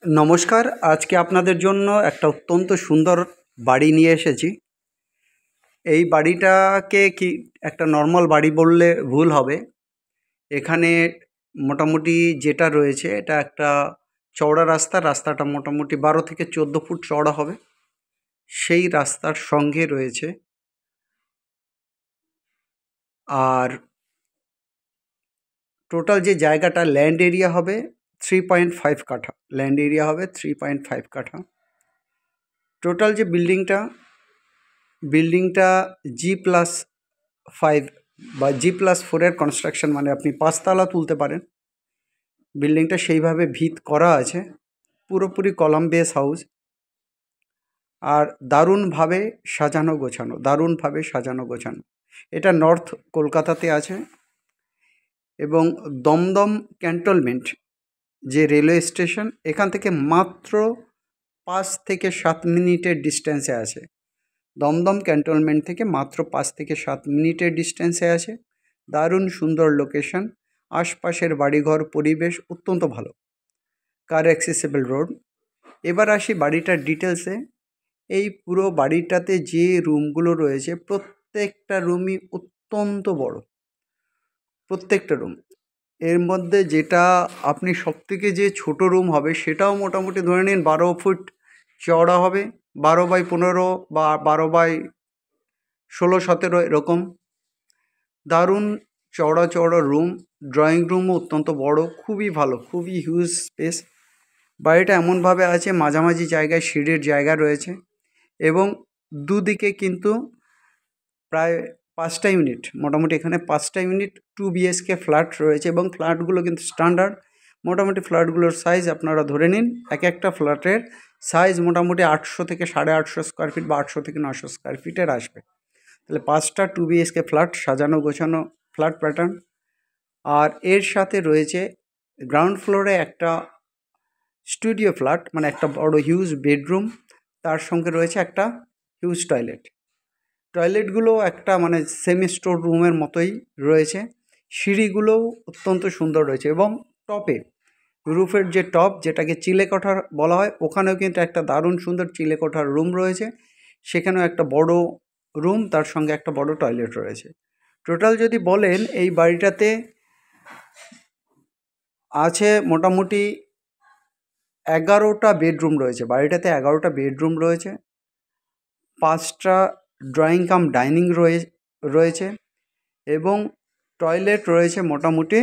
নমস্কার। আজকে আপনাদের জন্য একটা অত্যন্ত সুন্দর বাড়ি নিয়ে এসেছি। এই বাড়িটাকে কি একটা নর্মাল বাড়ি বললে ভুল হবে। এখানে মোটামুটি যেটা রয়েছে এটা একটা চওড়া রাস্তাটা মোটামুটি 12 থেকে 14 ফুট চওড়া হবে। সেই রাস্তার সঙ্গে রয়েছে আর টোটাল যে জায়গাটা ল্যান্ড এরিয়া হবে 3.5 কাঠা। ল্যান্ড এরিয়া হবে 3.5 কাঠা। টোটাল যে বিল্ডিংটা G+5 বা G+4 কনস্ট্রাকশন, মানে আপনি 5 তলা তুলতে পারেন। বিল্ডিংটা সেইভাবে ভিত করা আছে, পুরোপুরি কলাম বেস হাউস। আর দারুণভাবে সাজানো গোছানো। এটা নর্থ কলকাতাতে আছে এবং দমদম ক্যান্টনমেন্ট যে রেলওয়ে স্টেশন, এখান থেকে মাত্র 5 থেকে 7 মিনিটের ডিস্টেন্সে আছে। দমদম ক্যান্টনমেন্ট থেকে মাত্র 5 থেকে 7 মিনিটের ডিস্টেন্সে আছে। দারুণ সুন্দর লোকেশন, আশপাশের বাড়িঘর পরিবেশ অত্যন্ত ভালো, কার অ্যাক্সেসিবল রোড। এবার আসি বাড়িটার ডিটেলসে। এই পুরো বাড়িটাতে যে রুমগুলো রয়েছে প্রত্যেকটা রুমই অত্যন্ত বড়, প্রত্যেকটা রুম। এর মধ্যে যেটা আপনি সবথেকে যে ছোট রুম হবে সেটাও মোটামুটি ধরে নিন 12 ফুট চওড়া হবে, 12x15 বা 12x16-17 এরকম। দারুণ চওড়া রুম। ড্রয়িং রুমও অত্যন্ত বড়, খুবই ভালো, খুবই হিউজ স্পেস। বাড়িটা এমনভাবে আছে মাঝামাঝি জায়গায় সিঁড়ির জায়গা রয়েছে এবং দুদিকে কিন্তু প্রায় 5টা ইউনিট, মোটামুটি এখানে 5টা ইউনিট 2 BHK ফ্ল্যাট রয়েছে এবং ফ্ল্যাটগুলো কিন্তু স্ট্যান্ডার্ড। মোটামুটি ফ্ল্যাটগুলোর সাইজ আপনারা ধরে নিন, এক একটা ফ্ল্যাটের সাইজ মোটামুটি 800 থেকে 850 স্কোয়ার ফিট বা 800 থেকে 900 স্কোয়ার ফিটের আসবে। তাহলে 5টা 2 BHK ফ্ল্যাট, সাজানো গোছানো ফ্ল্যাট প্যাটার্ন। আর এর সাথে রয়েছে গ্রাউন্ড ফ্লোরে একটা স্টুডিও ফ্ল্যাট, মানে একটা বড় হিউজ বেডরুম, তার সঙ্গে রয়েছে একটা হিউজ টয়লেটগুলো একটা মানে সেমি স্টোর রুমের মতোই রয়েছে। সিঁড়িগুলোও অত্যন্ত সুন্দর রয়েছে এবং টপে রুফের যে টপ, যেটাকে চিলেকোঠার বলা হয়, ওখানেও কিন্তু একটা দারুণ সুন্দর চিলেকোঠার রুম রয়েছে। সেখানেও একটা বড় রুম, তার সঙ্গে একটা বড় টয়লেট রয়েছে। টোটাল যদি বলেন এই বাড়িটাতে আছে মোটামুটি 11টা বেডরুম রয়েছে। বাড়িটাতে 11টা বেডরুম রয়েছে, 5টা ড্রয়িং কাম ডাইনিং রয়েছে এবং টয়লেট রয়েছে মোটামুটি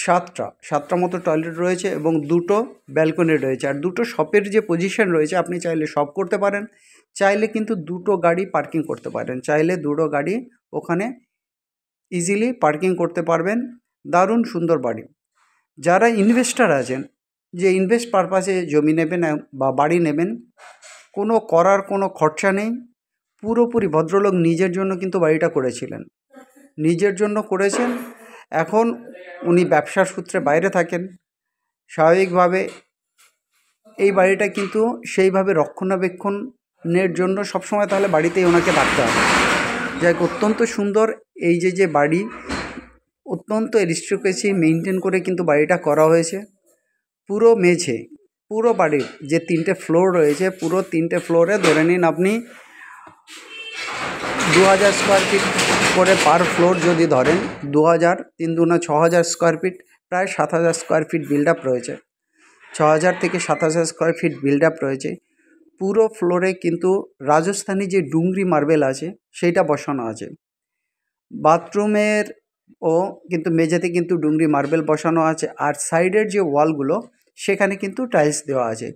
7টা মতো টয়লেট রয়েছে এবং 2টো ব্যালকনি রয়েছে। আর 2টো শপের যে পজিশন রয়েছে, আপনি চাইলে শপ করতে পারেন, চাইলে কিন্তু 2টো গাড়ি পার্কিং করতে পারেন, চাইলে 2টো গাড়ি ওখানে ইজিলি পার্কিং করতে পারবেন। দারুণ সুন্দর বাড়ি। যারা ইনভেস্টার আছেন, যে ইনভেস্ট পারপাসে জমি নেবেন বা বাড়ি নেবেন, কোনো খরচা নেই। পুরোপুরি ভদ্রলোক নিজের জন্য কিন্তু বাড়িটা করেছিলেন, নিজের জন্য করেছেন। এখন উনি ব্যবসার সূত্রে বাইরে থাকেন, স্বাভাবিকভাবে এই বাড়িটা কিন্তু সেইভাবে রক্ষণাবেক্ষণের জন্য সবসময় তাহলে বাড়িতেই ওনাকে রাখতে হবে। যাই অত্যন্ত সুন্দর। এই যে বাড়ি, অত্যন্ত অ্যারিস্টোক্রেসি মেনটেন করে কিন্তু বাড়িটা করা হয়েছে। পুরো মেঝে, পুরো বাড়ির যে 3টে ফ্লোর রয়েছে, পুরো 3টে ফ্লোরে ধরে নিন আপনি 2000 স্কোয়ার ফিট করে পার ফ্লোর যদি ধরেন, 2000, 3 দুগুণে 6000 স্কোয়ার ফিট, প্রায় 7000 স্কোয়ার ফিট বিল্ড আপ রয়েছে। 6000 থেকে 7000 স্কোয়ার ফিট বিল্ড আপ রয়েছে। পুরো ফ্লোরে কিন্তু রাজস্থানী যে ডুংরি মার্বেল আছে সেইটা বসানো আছে। বাথরুমের ও কিন্তু মেঝেতে কিন্তু ডুংরি মার্বেল বসানো আছে। আর সাইডের যে ওয়ালগুলো সেখানে কিন্তু টাইলস দেওয়া আছে।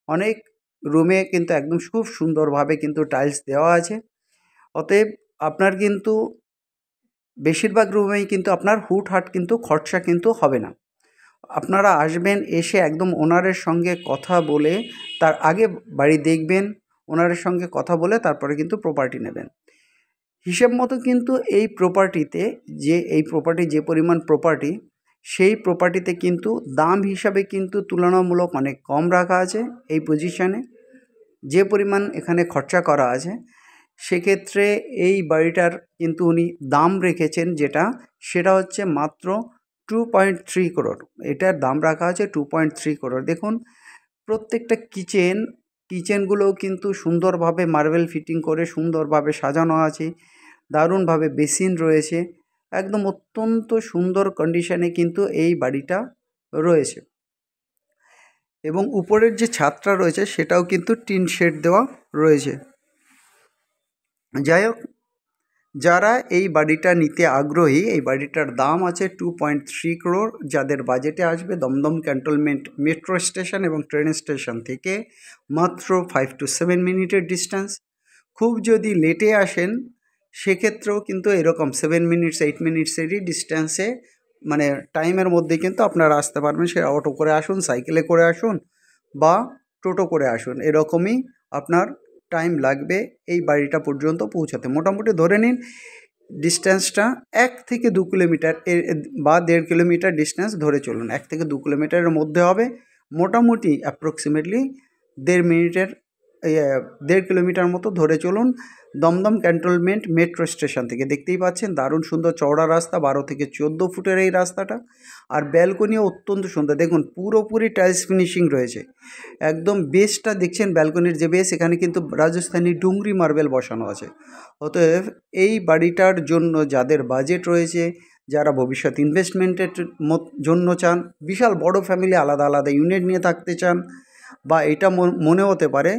অনেক রুমে কিন্তু একদম খুব সুন্দরভাবে কিন্তু টাইলস দেওয়া আছে। অতএব আপনার কিন্তু বেশিরভাগ রুমেই কিন্তু আপনার হুটহাট কিন্তু খরচা কিন্তু হবে না। আপনারা আসবেন, এসে একদম ওনারের সঙ্গে কথা বলে, তার আগে বাড়ি দেখবেন, ওনারের সঙ্গে কথা বলে তারপরে কিন্তু প্রপার্টি নেবেন। হিসেব মতো কিন্তু এই প্রপার্টি যে পরিমাণ প্রপার্টি, সেই প্রপার্টিতে কিন্তু দাম হিসাবে কিন্তু তুলনামূলক অনেক কম রাখা আছে। এই পজিশানে যে পরিমাণ এখানে খরচা করা আছে, সেক্ষেত্রে এই বাড়িটার কিন্তু উনি দাম রেখেছেন সেটা হচ্ছে মাত্র 2.3 crore, এটার দাম রাখা আছে 2.3 crore। দেখুন প্রত্যেকটা কিচেনগুলোও কিন্তু সুন্দরভাবে মার্বেল ফিটিং করে সুন্দরভাবে সাজানো আছে, দারুণভাবে বেসিন রয়েছে, একদম অত্যন্ত সুন্দর কন্ডিশনে কিন্তু এই বাড়িটা রয়েছে। এবং উপরের যে ছাদটা রয়েছে সেটাও কিন্তু টিন শেড দেওয়া রয়েছে। যাই হোক, যারা এই বাড়িটা নিতে আগ্রহী, এই বাড়িটার দাম আছে 2.3 crore। যাদের বাজেটে আসবে, দমদম ক্যান্টনমেন্ট মেট্রো স্টেশন এবং ট্রেন স্টেশন থেকে মাত্র 5 to 7 মিনিটের ডিস্টেন্স। খুব যদি লেটে আসেন সেক্ষেত্রেও কিন্তু এরকম 7 মিনিটস 8 মিনিটসেরই ডিস্টেন্সে, মানে টাইমের মধ্যে কিন্তু আপনারা আসতে পারবেন। সে অটো করে আসুন, সাইকেলে করে আসুন বা টোটো করে আসুন, এরকমই আপনার টাইম লাগবে এই বাড়িটা পর্যন্ত পৌঁছাতে। মোটামুটি ধরে নিন ডিস্টেন্সটা 1 থেকে 2 কিলোমিটার বা 1.5 কিলোমিটার ডিস্টেন্স ধরে চলুন। 1 থেকে 2 কিলোমিটারের মধ্যে হবে, মোটামুটি অ্যাপ্রক্সিমেটলি 1.5 মিনিটের 1.5 কিলোমিটার মতো ধরে চলুন দমদম ক্যান্টনমেন্ট মেট্রো স্টেশন থেকে। দেখতেই পাচ্ছেন দারুণ সুন্দর চওড়া রাস্তা, 12 থেকে 14 ফুটের এই রাস্তাটা। আর ব্যালকনিও অত্যন্ত সুন্দর, দেখুন পুরোপুরি টাইলস ফিনিশিং রয়েছে। একদম বেসটা দেখছেন, ব্যালকনির যে বেস, এখানে কিন্তু রাজস্থানী ডুংরি মার্বেল বসানো আছে। অতএব এই বাড়িটার জন্য যাদের বাজেট রয়েছে, যারা ভবিষ্যৎ ইনভেস্টমেন্টের জন্য চান, বিশাল বড় ফ্যামিলি আলাদা আলাদা ইউনিট নিয়ে থাকতে চান, বা এটা মনে হতে পারে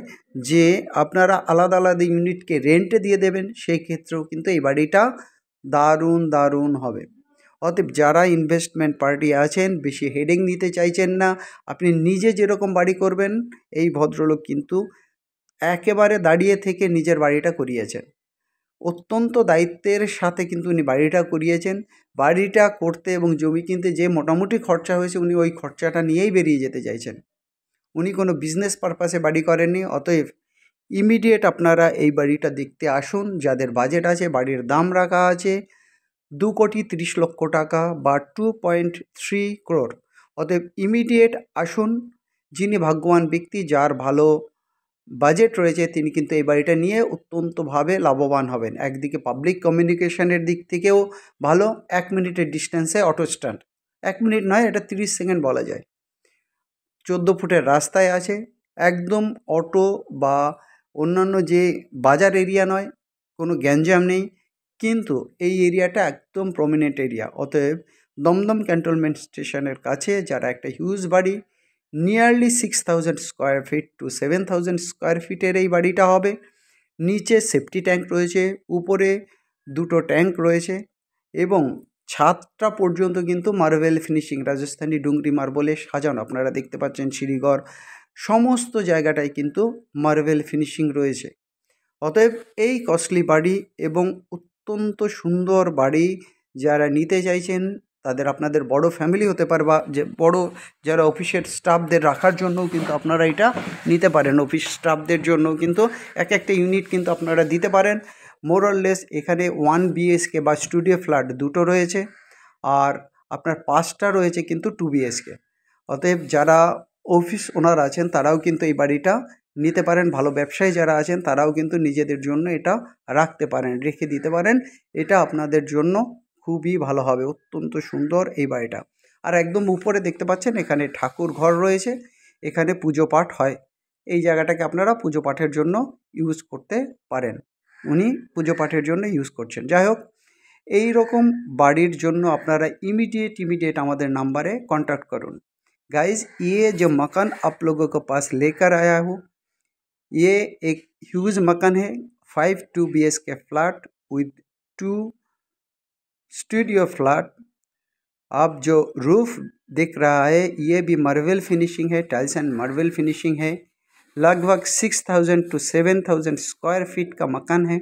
যে আপনারা আলাদা আলাদা ইউনিটকে রেন্টে দিয়ে দেবেন, সেই ক্ষেত্রেও কিন্তু এই বাড়িটা দারুণ হবে। অতএব যারা ইনভেস্টমেন্ট পার্টি আছেন, বেশি হেডেক নিতে চাইছেন না, আপনি নিজে যেরকম বাড়ি করবেন, এই ভদ্রলোক কিন্তু একেবারে দাঁড়িয়ে থেকে নিজের বাড়িটা করিয়েছেন। অত্যন্ত দায়িত্বের সাথে কিন্তু উনি বাড়িটা করিয়েছেন। বাড়িটা করতে এবং জমি কিনতে যে মোটামুটি খরচা হয়েছে, উনি ওই খরচাটা নিয়েই বেরিয়ে যেতে চাইছেন। উনি কোনো বিজনেস পারপাসে বাড়ি করেননি। অতএব ইমিডিয়েট আপনারা এই বাড়িটা দেখতে আসুন। যাদের বাজেট আছে, বাড়ির দাম রাখা আছে 2,30,00,000 টাকা বা 2.3 crore। অতএব ইমিডিয়েট আসুন। যিনি ভাগ্যবান ব্যক্তি, যার ভালো বাজেট রয়েছে, তিনি কিন্তু এই বাড়িটা নিয়ে অত্যন্তভাবে লাভবান হবেন। একদিকে পাবলিক কমিউনিকেশনের দিক থেকেও ভালো, 1 মিনিটের ডিস্টেন্সে অটো স্ট্যান্ড, 1 মিনিট নয়, এটা 30 সেকেন্ড বলা যায়। 14 ফুটের রাস্তায় আছে, একদম অটো বা অন্যান্য যে বাজার এরিয়া নয়, কোনো গ্যাঞ্জাম নেই, কিন্তু এই এরিয়াটা একদম প্রমিনেন্ট এরিয়া। অতএব দমদম ক্যান্টনমেন্ট স্টেশনের কাছে যারা একটা হিউজ বাড়ি, nearly 6,000 square feet to 7,000 square ফিটের এই বাড়িটা হবে। নিচে সেফটি ট্যাঙ্ক রয়েছে, উপরে 2টো ট্যাঙ্ক রয়েছে, এবং ছাদটা পর্যন্ত কিন্তু মার্বেল ফিনিশিং, রাজস্থানী ডুংরি মার্বেলে সাজানো। আপনারা দেখতে পাচ্ছেন সিঁড়িঘর সমস্ত জায়গাটায় কিন্তু মার্বেল ফিনিশিং রয়েছে। অতএব এই কস্টলি বাড়ি এবং অত্যন্ত সুন্দর বাড়ি যারা নিতে চাইছেন, তাদের আপনাদের বড় ফ্যামিলি হতে পারে, বা যে বড় যারা অফিসের স্টাফদের রাখার জন্যও কিন্তু আপনারা এটা নিতে পারেন। অফিস স্টাফদের জন্যও কিন্তু একটা ইউনিট কিন্তু আপনারা দিতে পারেন। মোরলেস এখানে 1 BHK বা স্টুডিও ফ্ল্যাট 2টো রয়েছে, আর আপনার 5টা রয়েছে কিন্তু 2 BHK। অতএব যারা অফিস ওনার আছেন তারাও কিন্তু এই বাড়িটা নিতে পারেন। ভালো ব্যবসায়ী যারা আছেন তারাও কিন্তু নিজেদের জন্য এটা রাখতে পারেন, রেখে দিতে পারেন। এটা আপনাদের জন্য খুবই ভালো হবে। অত্যন্ত সুন্দর এই বাড়িটা। আর একদম উপরে দেখতে পাচ্ছেন এখানে ঠাকুর ঘর রয়েছে, এখানে পুজো পাঠ হয়। এই জায়গাটাকে আপনারা পুজো পাঠের জন্য ইউজ করতে পারেন। উনি পুজো পাঠের জন্য ইউজ করছেন। যাই হোক, এই রকম বাড়ির জন্য আপনারা इमीडिएट আমাদের নাম্বারে कॉन्टैक्ट করুন। गाइस, ये जो मकान आप लोगों के पास लेकर आया हूँ, ये एक ह्यूज मकान है। 5 2 BHK flat with 2 studio flat. आप जो रूफ दिख रहा है ये भी मार्बल फिनिशिंग है, टाइल्स एंड मार्बल फिनिशिंग है। लगभग 6,000 to 7,000 स्क्वायर फीट का मकान है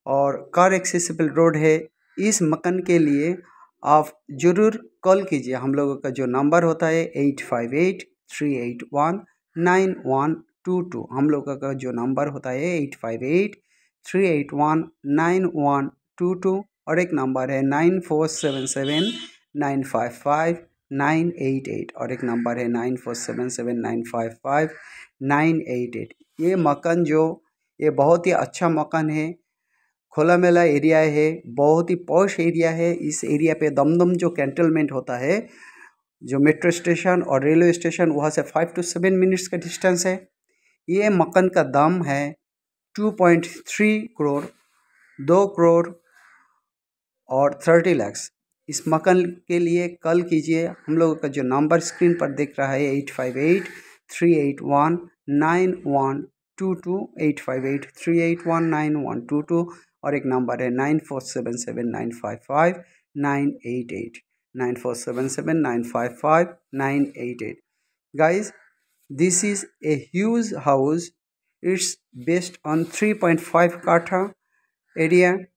और कार एक्सेसिबल रोड है। इस मकान के लिए आप ज़रूर कॉल कीजिए। हम लोगों का जो नंबर होता है 858-381-9122। हम लोगों का जो नंबर होता है 858-381-9122। और एक नंबर है 9477-955-988। और एक नंबर है 9477-955-988। ये मकान जो ये बहुत ही अच्छा मकान है। खुला मेला एरिया है, बहुत ही पॉश एरिया है। इस एरिया पे दमदम जो कैंटोनमेंट होता है, जो मेट्रो स्टेशन और रेलवे स्टेशन, वहाँ से 5 to 7 मिनट्स का डिस्टेंस है। ये मकान का दाम है 2.3 करोड़, 2 करोड़ और 30 लाख। इस मकान के लिए कॉल कीजिए। हम लोगों का जो नंबर स्क्रीन पर दिख रहा है 858-381-9122, 858-381-9122, और एक नंबर है 9477955988, 9477955988। Guys, this is a huge house. It's based on 3.5 kata area,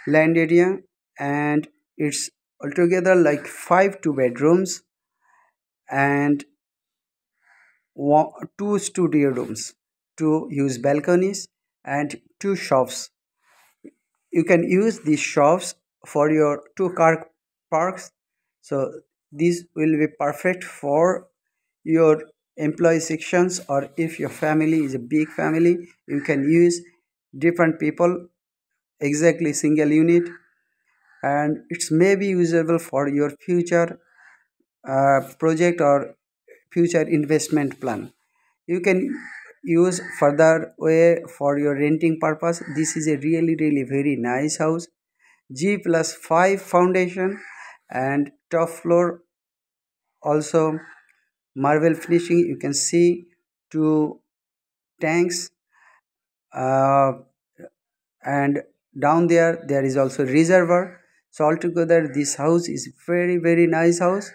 land area, and it's altogether like 5 2 bedrooms and 2 studio rooms, 2 use balconies, and 2 shops. You can use these shops for your 2 car parks. So this will be perfect for your employee sections, or if your family is a big family, you can use different people, exactly single unit, and it's maybe usable for your future project or future investment plan. You can use further way for your renting purpose. This is a really very nice house, G+5 foundation, and top floor also marble finishing. You can see 2 tanks, and down there is also reservoir. So altogether this house is very nice house,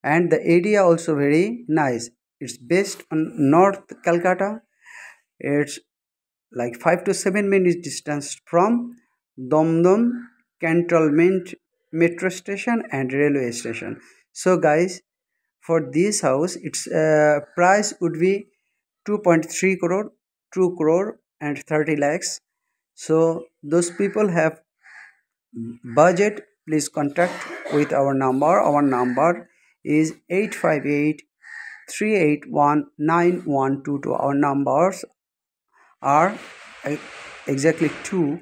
and the area also very nice. It's based on North Calcutta. It's like 5 to 7 minutes distance from Domdom Cantonment metro station and railway station. So guys, for this house, its price would be 2.3 crore, 2 crore and 30 lakhs. So those people have budget, please contact with our number. Our number is 858-381-9122. Our numbers are exactly 2.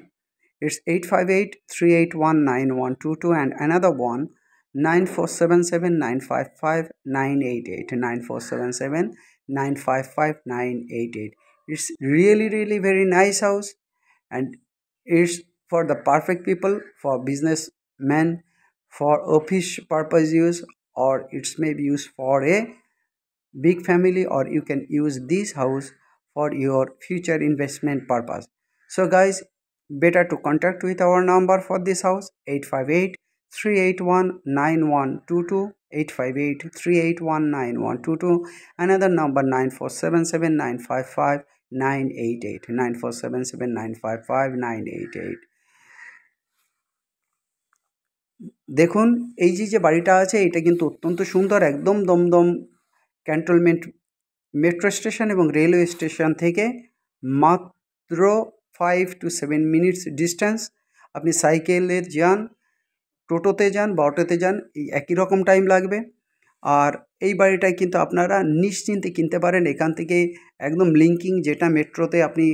It's 858-381-9122, and another one 9477-955-988, 9477-955-988. It's really very nice house, and it's for the perfect people, for businessmen, for office purpose use, or it's maybe used for a big family, or you can use this house for your future investment purpose. So guys, better to contact with our number for this house, 858-381-9122, 858-381-9122, another number 9477-955-988, 9477-955-988. দেখুন, এই যে বাড়িটা আছে, এটা কিন্তু অত্যন্ত সুন্দর, একদম দমদম ক্যান্টনমেন্ট মেট্রো স্টেশন এবং রেলওয়ে স্টেশন থেকে মাত্র 5 to 7 মিনিটস ডিস্টেন্স। আপনি সাইকেলে যান, টোটোতে যান বা অটোতে যান, এই একই রকম টাইম লাগবে। আর এই বাড়িটায় কিন্তু আপনারা নিশ্চিন্তে কিনতে পারেন। এখান থেকে একদম লিঙ্কিং, যেটা মেট্রোতে আপনি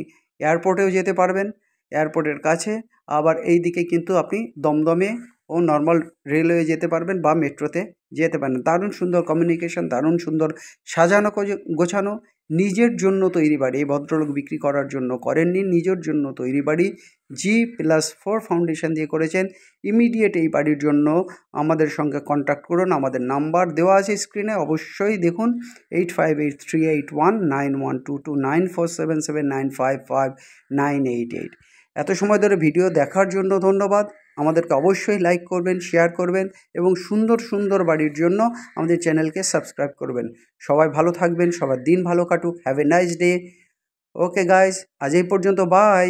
এয়ারপোর্টেও যেতে পারবেন, এয়ারপোর্টের কাছে। আবার এই দিকে কিন্তু আপনি দমদমে ও নর্মাল রেলওয়ে যেতে পারবেন বা মেট্রোতে যেতে পারেন। দারুণ সুন্দর কমিউনিকেশন, দারুণ সুন্দর সাজানো গোছানো, নিজের জন্য তৈরি বাড়ি। এই ভদ্রলোক বিক্রি করার জন্য করেননি, নিজের জন্য তৈরি বাড়ি, G+4 ফাউন্ডেশন দিয়ে করেছেন। ইমিডিয়েট এই বাড়ির জন্য আমাদের সঙ্গে কন্ট্যাক্ট করুন। আমাদের নাম্বার দেওয়া আছে স্ক্রিনে, অবশ্যই দেখুন। 858-381-9122, 9477-955-988। এত সময় ধরে ভিডিও দেখার জন্য ধন্যবাদ। আমাদেরকে অবশ্যই লাইক করবেন, শেয়ার করবেন, এবং সুন্দর বাড়ির জন্য আমাদের চ্যানেলকে সাবস্ক্রাইব করবেন। সবাই ভালো থাকবেন, সবার দিন ভালো কাটুক। Have a nice day. Okay guys, আজ এই পর্যন্ত, বাই।